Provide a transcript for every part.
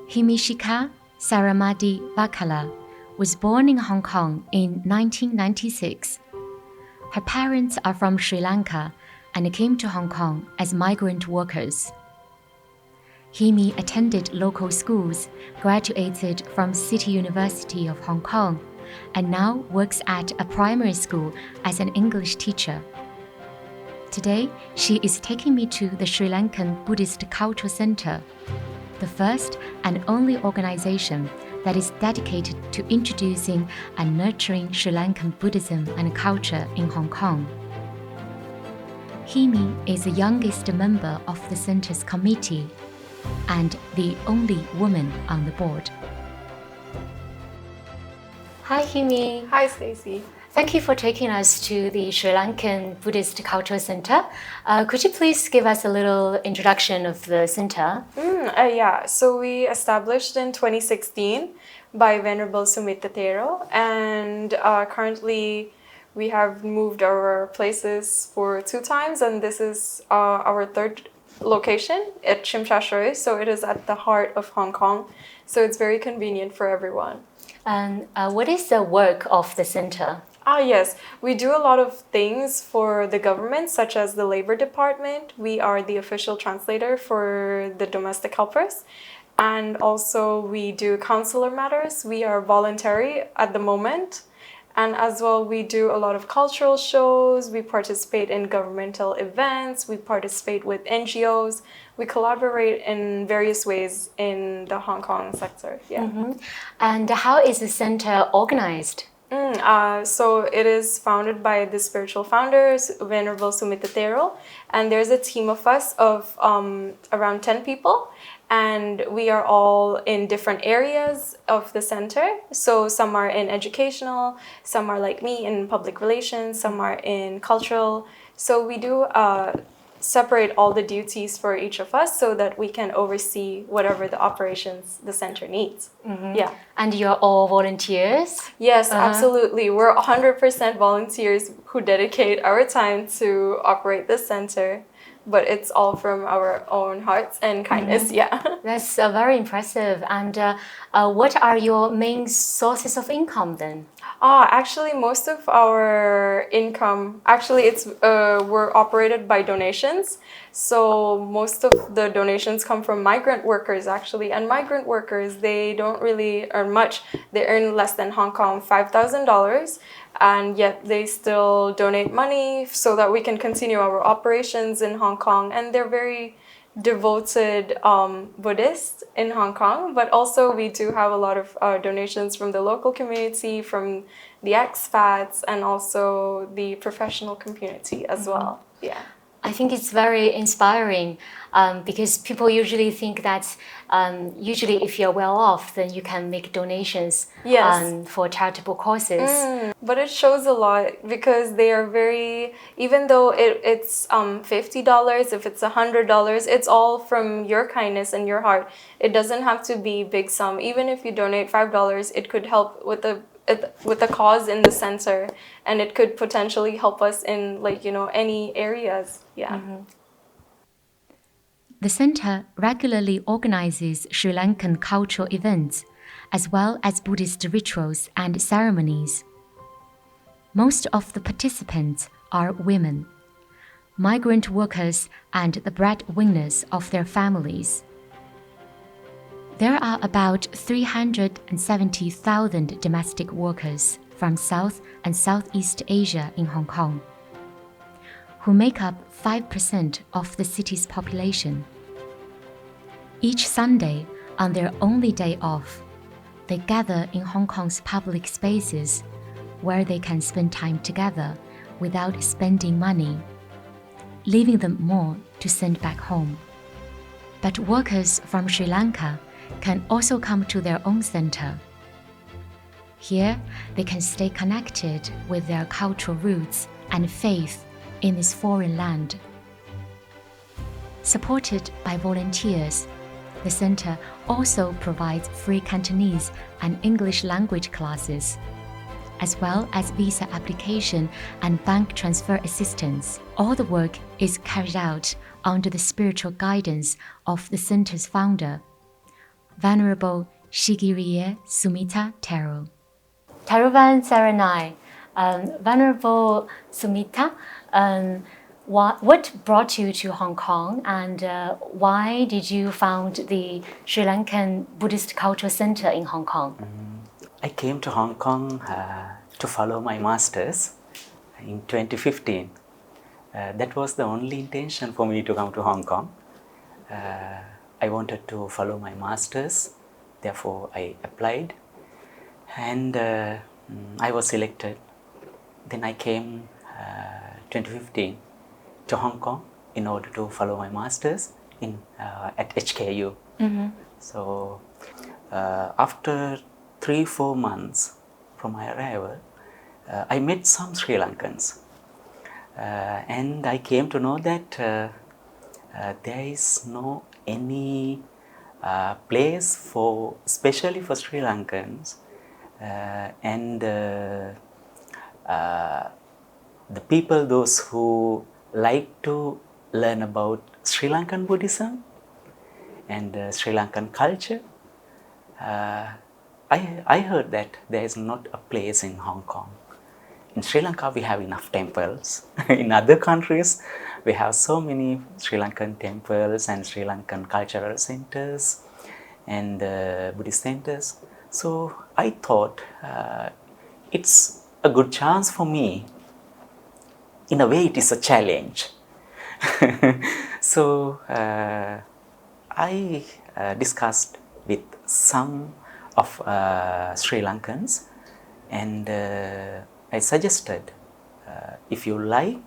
Himeshika Divakara was born in Hong Kong in 1996. Her parents are from Sri Lanka and came to Hong Kong as migrant workers. Himi attended local schools, graduated from City University of Hong Kong, and now works at a primary school as an English teacher. Today, she is taking me to the Sri Lankan Buddhist Cultural Center, the first and only organization that is dedicated to introducing and nurturing Sri Lankan Buddhism and culture in Hong Kong. Himi is the youngest member of the center's committee and the only woman on the board. Hi, Himi. Hi, Stacy. Thank you for taking us to the Sri Lankan Buddhist Cultural Center. Could you please give us a little introduction of the center? So we established in 2016 by Venerable Sumitha Thero, and currently we have moved our places for 2 times, and this is our 3rd location at Tsim Sha Tsui. So it is at the heart of Hong Kong, so it's very convenient for everyone. And what is the work of the center? Yes, we do a lot of things for the government, such as the Labor Department. We are the official translator for the domestic helpers. And also we do consular matters. We are voluntary at the moment. And as well, we do a lot of cultural shows. We participate in governmental events. We participate with NGOs. We collaborate in various ways in the Hong Kong sector. Yeah. Mm-hmm. And how is the center organized? So it is founded by the spiritual founders, Venerable Sumitha Thero, and there's a team of us of around 10 people, and we are all in different areas of the center. So some are in educational, some are like me in public relations, some are in cultural. So we do separate all the duties for each of us so that we can oversee whatever the operations the center needs. Mm-hmm. Yeah. And you're all volunteers? Yes, absolutely. We're 100% volunteers who dedicate our time to operate the center, but it's all from our own hearts and kindness. Mm-hmm. Yeah. That's very impressive. And what are your main sources of income then? Actually, most of our income, we're operated by donations. So most of the donations come from migrant workers, actually. And migrant workers, they don't really earn much. They earn less than Hong Kong $5,000. And yet they still donate money so that we can continue our operations in Hong Kong. And they're very devoted Buddhists in Hong Kong, but also we do have a lot of donations from the local community, from the expats, and also the professional community as well. Yeah. I think it's very inspiring because people usually think that usually if you're well off, then you can make donations for charitable causes. But it shows a lot because they are very, even though it's $50, if it's $100, it's all from your kindness and your heart. It doesn't have to be big sum. Even if you donate $5, it could help with the cause in the center, and it could potentially help us in any areas. Yeah. Mm-hmm. The center regularly organizes Sri Lankan cultural events as well as Buddhist rituals and ceremonies. Most of the participants are women, migrant workers, and the breadwinners of their families. There are about 370,000 domestic workers from South and Southeast Asia in Hong Kong, who make up 5% of the city's population. Each Sunday, on their only day off, they gather in Hong Kong's public spaces where they can spend time together without spending money, leaving them more to send back home. But workers from Sri Lanka can also come to their own center. Here, they can stay connected with their cultural roots and faith in this foreign land. Supported by volunteers, the center also provides free Cantonese and English language classes, as well as visa application and bank transfer assistance. All the work is carried out under the spiritual guidance of the center's founder, Venerable Shigiriye Sumitha Thero. Theravada Saranai. Venerable Sumitha, what brought you to Hong Kong, and why did you found the Sri Lankan Buddhist Cultural Center in Hong Kong? I came to Hong Kong to follow my master's in 2015. That was the only intention for me to come to Hong Kong. I wanted to follow my master's, therefore I applied, and I was selected. Then I came 2015 to Hong Kong in order to follow my master's at HKU. Mm-hmm. So after 3-4 months from my arrival, I met some Sri Lankans, and I came to know that there is no any place for especially for Sri Lankans, and the people, those who like to learn about Sri Lankan Buddhism and Sri Lankan culture. I heard that there is not a place in Hong Kong. In Sri Lanka, we have enough temples. In other countries, we have so many Sri Lankan temples and Sri Lankan cultural centers and Buddhist centers. So I thought it's a good chance for me. In a way, it is a challenge. So I discussed with some of Sri Lankans, and I suggested, if you like,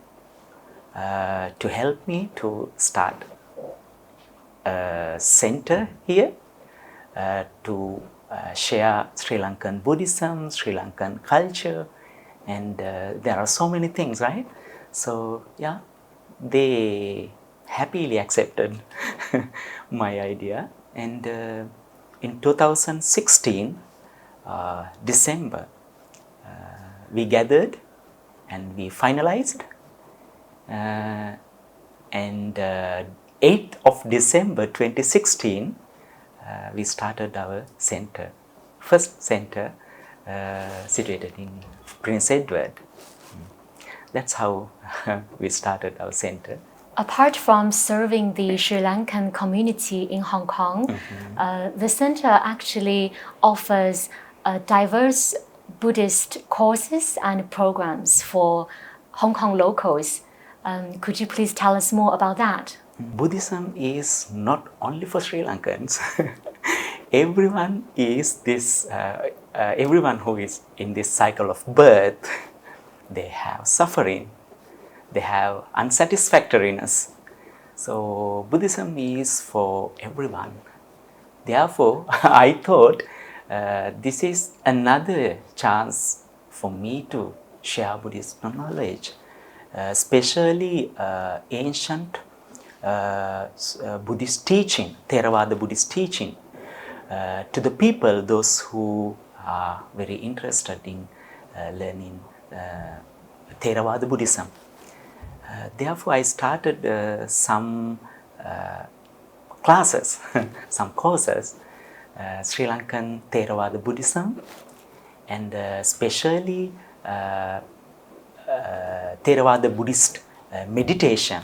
to help me to start a center here to share Sri Lankan Buddhism, Sri Lankan culture, and there are so many things, right? So yeah, they happily accepted my idea, and in 2016 December we gathered and we finalized, and 8th of December 2016 we started our center, first center situated in Prince Edward. That's how we started our center. Apart from serving the Sri Lankan community in Hong Kong, the center actually offers diverse Buddhist courses and programs for Hong Kong locals. Could you please tell us more about that? Buddhism is not only for Sri Lankans. Everyone is this. Everyone who is in this cycle of birth, they have suffering, they have unsatisfactoriness. So Buddhism is for everyone. Therefore, I thought this is another chance for me to share Buddhist knowledge, especially ancient Buddhist teaching, Theravada Buddhist teaching, to the people, those who are very interested in learning Theravada Buddhism. Therefore, I started some classes, some courses, Sri Lankan Theravada Buddhism, and especially Theravada Buddhist meditation.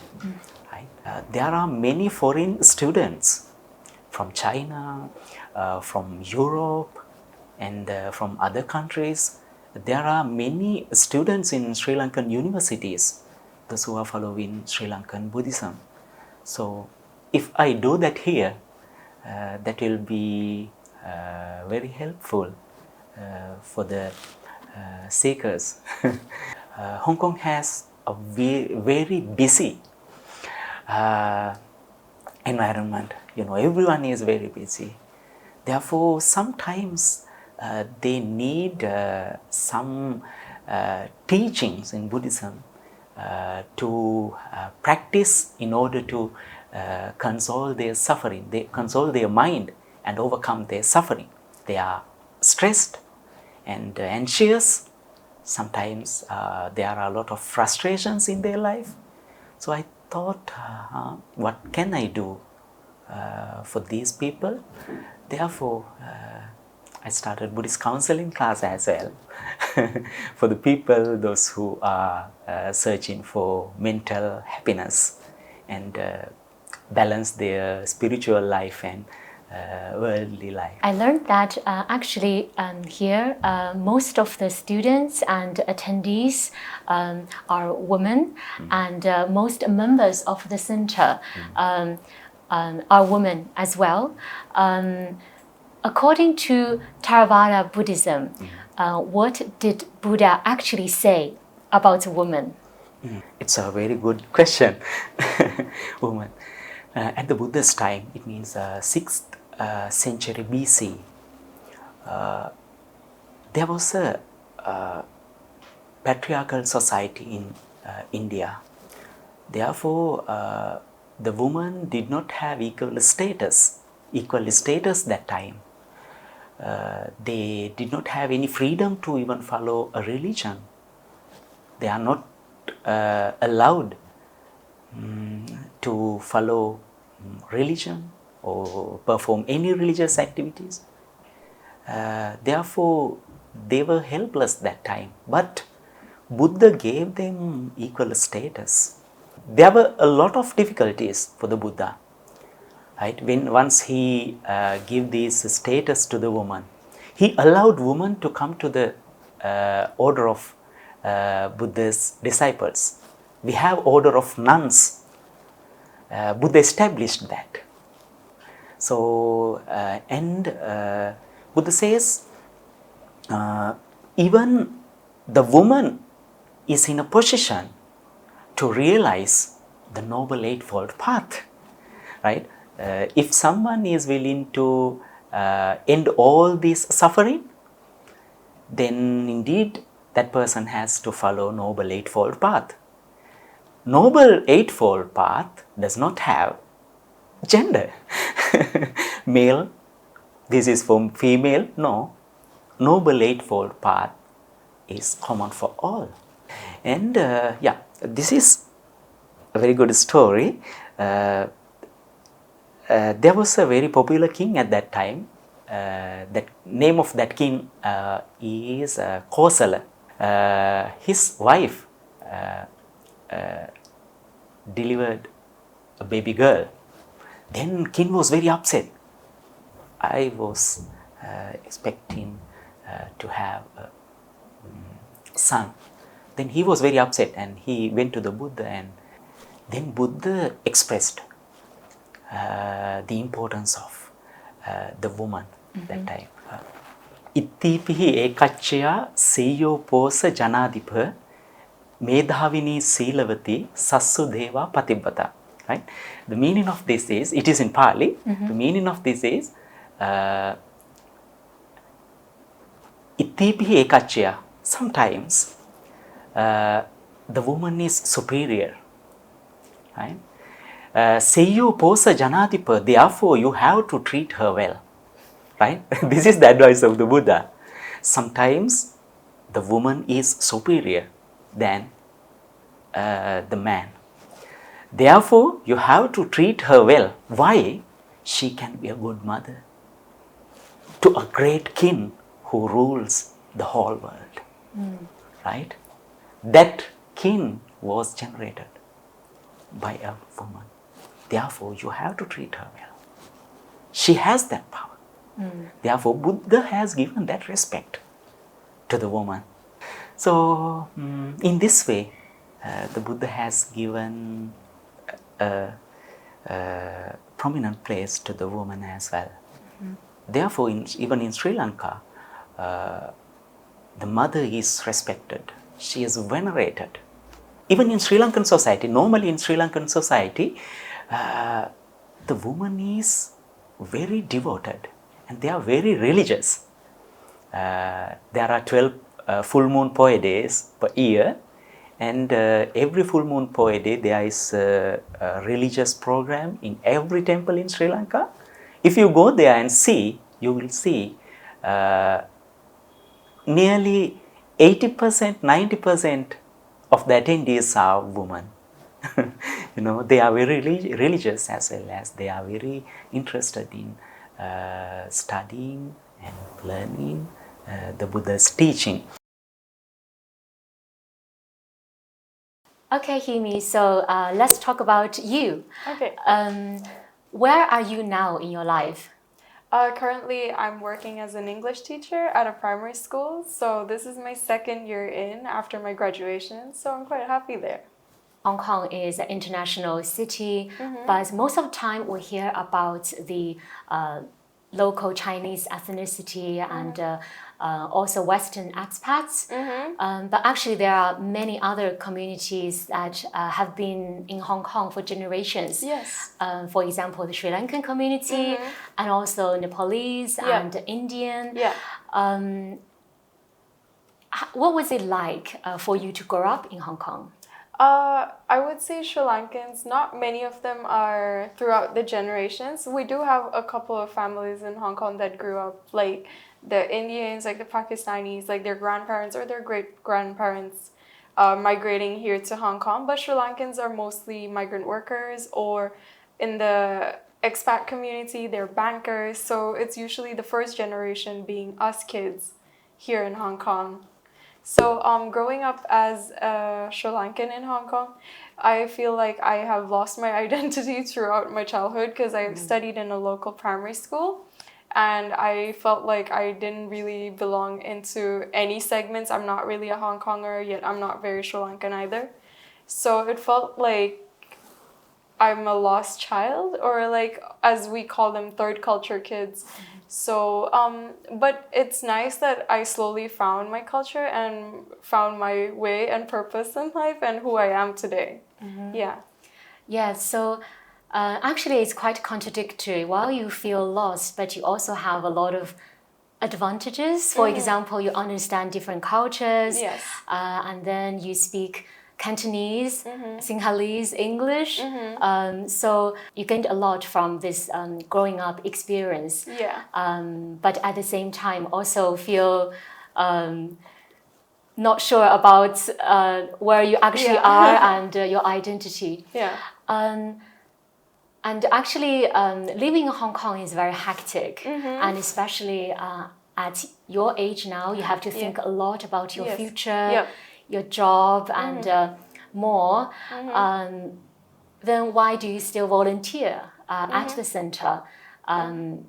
Right? There are many foreign students from China, from Europe, and from other countries. There are many students in Sri Lankan universities, those who are following Sri Lankan Buddhism. So if I do that here, that will be very helpful for the seekers. Hong Kong has a very busy environment. You know, everyone is very busy. Therefore, sometimes they need some teachings in Buddhism to practice in order to console their suffering, they console their mind and overcome their suffering. They are stressed and anxious. Sometimes there are a lot of frustrations in their life. So I thought, what can I do for these people. Therefore, I started Buddhist counseling class as well for the people, those who are searching for mental happiness and balance their spiritual life and worldly life. I learned that actually here most of the students and attendees are women, and most members of the center are women as well. According to Theravada Buddhism, what did Buddha actually say about women? It's a very good question. Woman. At the Buddha's time, it means 6th century BC, there was a patriarchal society in India. Therefore, the woman did not have equal status that time. They did not have any freedom to even follow a religion. They are not allowed to follow religion or perform any religious activities. Therefore, they were helpless that time. But Buddha gave them equal status. There were a lot of difficulties for the Buddha. Right? Once he gave this status to the woman, he allowed women to come to the order of Buddha's disciples. We have order of nuns. Buddha established that. So, Buddha says, even the woman is in a position to realize the Noble Eightfold Path, right? If someone is willing to end all this suffering, then indeed that person has to follow Noble Eightfold Path. Noble Eightfold Path does not have gender. Male, this is for female, no. Noble Eightfold Path is common for all. And this is a very good story. There was a very popular king at that time. That name of that king is Kosala. His wife delivered a baby girl. Then king was very upset. I was expecting to have a son. Then he was very upset and he went to the Buddha, and then Buddha expressed the importance of the woman that time. Ittipihi ekachya seyo posa janadipa medhavini silavati sassu deva patibbata. Right? The meaning of this is, it is in Pali, the meaning of this is Ittipihi ekachya, sometimes the woman is superior. Right? Seyo posa janadipa, therefore you have to treat her well. Right? This is the advice of the Buddha. Sometimes the woman is superior than the man. Therefore, you have to treat her well. Why? She can be a good mother to a great king who rules the whole world. Right? That king was generated by a woman. Therefore, you have to treat her well. She has that power. Therefore, Buddha has given that respect to the woman. So, in this way, the Buddha has given a prominent place to the woman as well. Therefore, even in Sri Lanka, the mother is respected. She is venerated. Even in Sri Lankan society, normally in Sri Lankan society, the woman is very devoted and they are very religious. There are 12 full moon poe days per year, and every full moon poe day there is a religious program in every temple in Sri Lanka. If you go there and see, you will see nearly 80%, 90% of the attendees are women. You know, they are very religious, as well as they are very interested in studying and learning the Buddha's teaching. Okay, Himi, so let's talk about you. Okay. Where are you now in your life? Currently, I'm working as an English teacher at a primary school. So this is my second year in after my graduation. So I'm quite happy there. Hong Kong is an international city, but most of the time we hear about the local Chinese ethnicity and also Western expats. But actually, there are many other communities that have been in Hong Kong for generations. Yes. For example, the Sri Lankan community and also Nepalese and Indian. Yeah. What was it like for you to grow up in Hong Kong? I would say Sri Lankans, not many of them are throughout the generations. We do have a couple of families in Hong Kong that grew up, like the Indians, like the Pakistanis, like their grandparents or their great-grandparents migrating here to Hong Kong. But Sri Lankans are mostly migrant workers, or in the expat community, they're bankers. So it's usually the first generation being us kids here in Hong Kong. So growing up as a Sri Lankan in Hong Kong, I feel like I have lost my identity throughout my childhood because I studied in a local primary school and I felt like I didn't really belong into any segments. I'm not really a Hong Konger, yet I'm not very Sri Lankan either. So it felt like I'm a lost child, or like as we call them, third culture kids. So, but it's nice that I slowly found my culture and found my way and purpose in life and who I am today. Yeah. Yeah, so actually it's quite contradictory. While you feel lost, but you also have a lot of advantages. For example, you understand different cultures, Yes. And then you speak Cantonese, Sinhalese, English. So you gained a lot from this growing up experience. Yeah. But at the same time, also feel not sure about where you actually are and your identity. Yeah. And actually, living in Hong Kong is very hectic, and especially at your age now, you have to think a lot about your future, your job, and more. Then why do you still volunteer at the center?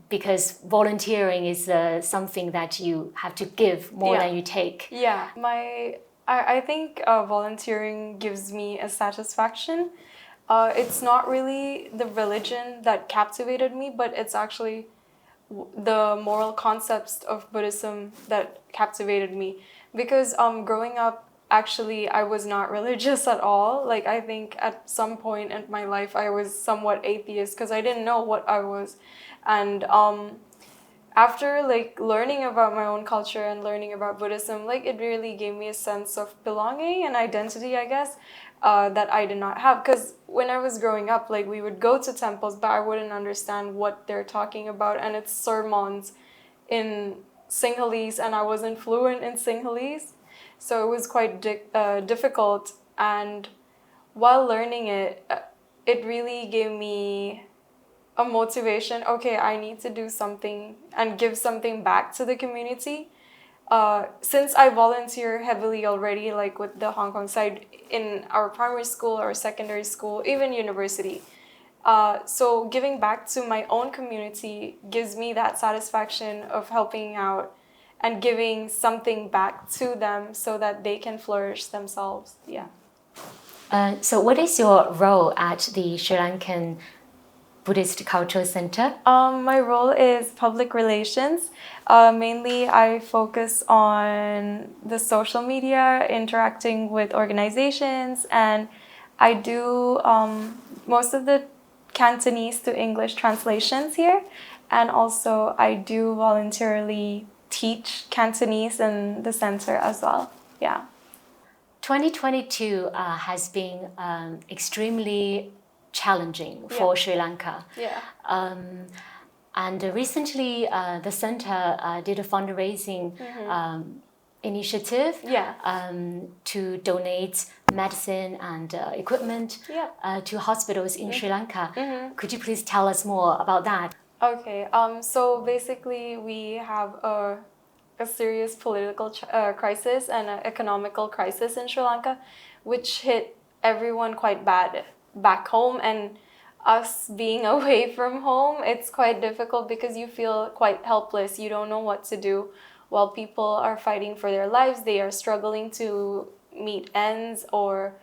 Because volunteering is something that you have to give more than you take. Yeah. I think volunteering gives me a satisfaction. It's not really the religion that captivated me, but it's actually the moral concepts of Buddhism that captivated me. Because growing up, actually, I was not religious at all. Like, I think at some point in my life, I was somewhat atheist because I didn't know what I was. And after like learning about my own culture and learning about Buddhism, like it really gave me a sense of belonging and identity, I guess, that I did not have. Because when I was growing up, like we would go to temples, but I wouldn't understand what they're talking about. And it's sermons in Sinhalese, and I wasn't fluent in Sinhalese. So it was quite difficult. And while learning it, it really gave me a motivation. Okay, I need to do something and give something back to the community. Since I volunteer heavily already, like with the Hong Kong side in our primary school or secondary school, even university. So giving back to my own community gives me that satisfaction of helping out and giving something back to them so that they can flourish themselves. Yeah. So what is your role at the Sri Lankan Buddhist Cultural Center? My role is public relations. Mainly, I focus on the social media, interacting with organizations, and I do most of the Cantonese to English translations here. And also, I do voluntarily teach Cantonese in the center as well. Yeah. 2022 has been extremely challenging for Sri Lanka. Yeah. And recently, the center did a fundraising initiative Yeah. To donate medicine and equipment to hospitals in Sri Lanka. Could you please tell us more about that? Okay, so basically we have a serious political crisis and an economical crisis in Sri Lanka, which hit everyone quite bad back home. And us being away from home, it's quite difficult because you feel quite helpless. You don't know what to do. While people are fighting for their lives, they are struggling to meet ends, or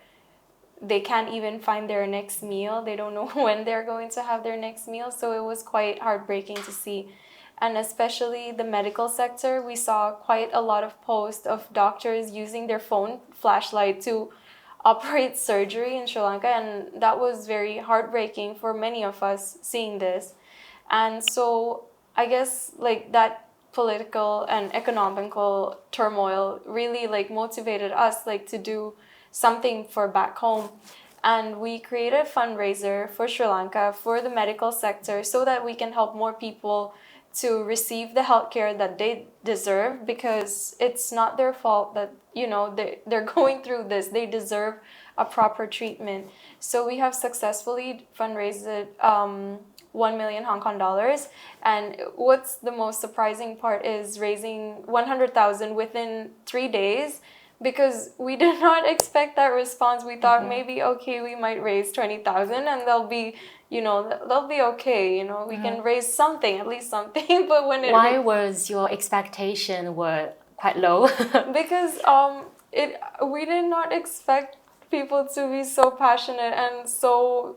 they can't even find their next meal. They don't know when they're going to have their next meal. So it was quite heartbreaking to see. And especially the medical sector, we saw quite a lot of posts of doctors using their phone flashlight to operate surgery in Sri Lanka. And that was very heartbreaking for many of us seeing this. And so I guess like that political and economical turmoil really like motivated us like to do something for back home. And we created a fundraiser for Sri Lanka for the medical sector so that we can help more people to receive the healthcare that they deserve, because it's not their fault that, you know, they're going through this. They deserve a proper treatment. So we have successfully fundraised 1 million Hong Kong dollars. And what's the most surprising part is raising 100,000 within 3 days, because we did not expect that response. We thought maybe, okay, we might raise 20,000 and they'll be, you know, they'll be okay. You know, we can raise something, at least something. But when why was your expectation were quite low? Because we did not expect people to be so passionate and so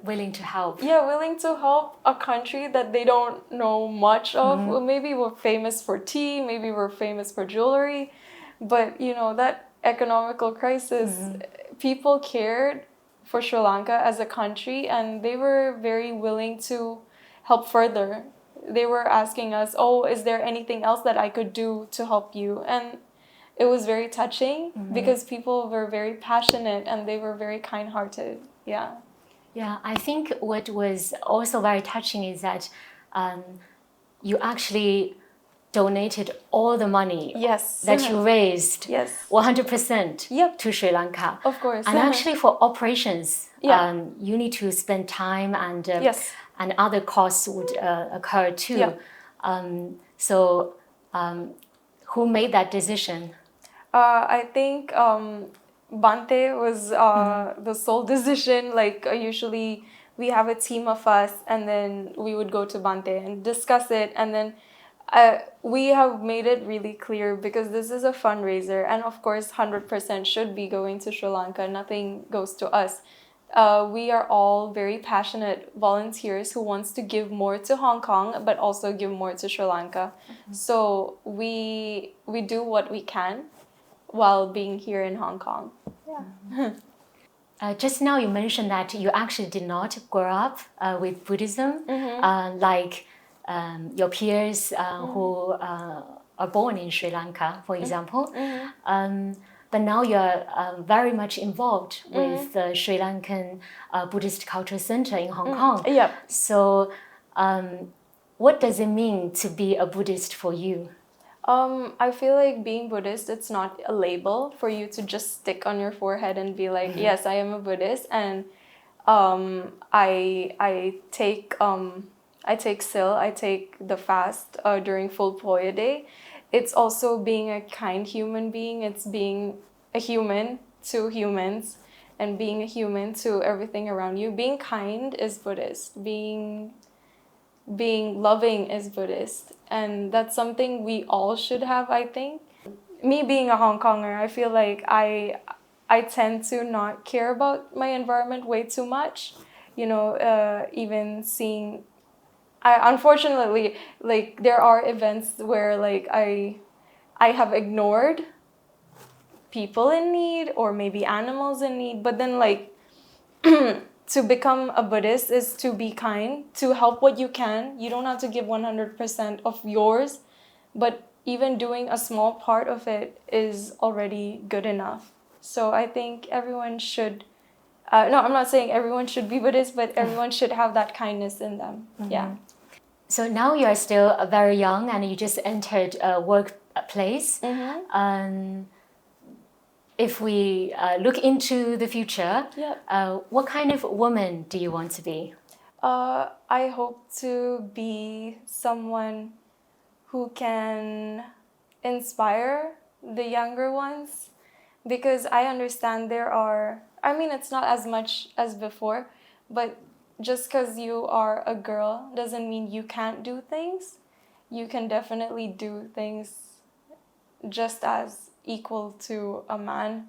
willing to help. Yeah, willing to help a country that they don't know much of. Well, maybe we're famous for tea, maybe we're famous for jewelry, but you know, that economical crisis, people cared for Sri Lanka as a country, and they were very willing to help further. They were asking us, oh, is there anything else that I could do to help you? And it was very touching because people were very passionate and they were very kind-hearted. Yeah. Yeah, I think what was also very touching is that you actually donated all the money that you raised, 100% to Sri Lanka. Of course. And actually for operations, you need to spend time and other costs would occur too. So who made that decision? I think Bante was the sole decision. Like usually we have a team of us and then we would go to Bante and discuss it. And then we have made it really clear, because this is a fundraiser and of course 100% should be going to Sri Lanka. Nothing goes to us. We are all very passionate volunteers who wants to give more to Hong Kong, but also give more to Sri Lanka. So we do what we can while being here in Hong Kong. Just now you mentioned that you actually did not grow up with Buddhism, like your peers who are born in Sri Lanka, for example. But now you're very much involved with the Sri Lankan Buddhist Cultural Center in Hong Kong. So what does it mean to be a Buddhist for you? I feel like being Buddhist, it's not a label for you to just stick on your forehead and be like, yes, I am a Buddhist, and I take sil, I take the fast during full Poya day. It's also being a kind human being. It's being a human to humans and being a human to everything around you. Being kind is Buddhist. Being loving is Buddhist. And that's something we all should have, I think. Me being a Hong Konger, I feel like I tend to not care about my environment way too much. You know, even seeing... unfortunately, like, there are events where, like, I have ignored people in need or maybe animals in need. But then, like... to become a Buddhist is to be kind, to help what you can. You don't have to give 100% of yours, but even doing a small part of it is already good enough. So I think everyone should, no, I'm not saying everyone should be Buddhist, but everyone should have that kindness in them. Yeah. So now you are still very young and you just entered work place. If we look into the future, what kind of woman do you want to be? I hope to be someone who can inspire the younger ones, because I understand it's not as much as before, but just because you are a girl doesn't mean you can't do things. You can definitely do things just as equal to a man.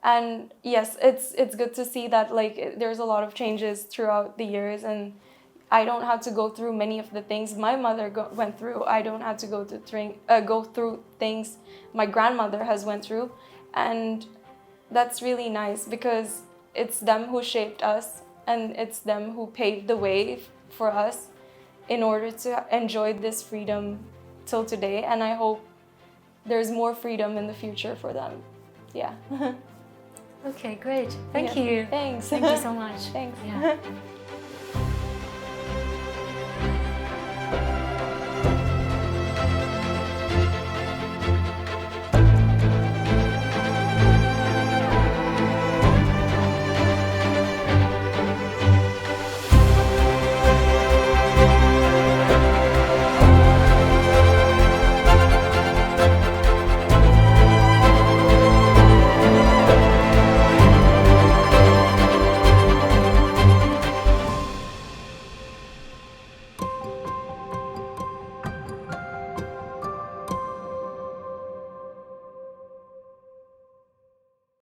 And yes, it's good to see that there's a lot of changes throughout the years, and I don't have to go through many of the things my mother went through. I don't have to go through things my grandmother has went through, and that's really nice because it's them who shaped us, and it's them who paved the way for us in order to enjoy this freedom till today. And I hope there's more freedom in the future for them. Yeah. Okay, great. Thank you. Thanks. Thank you so much. Thanks. Yeah.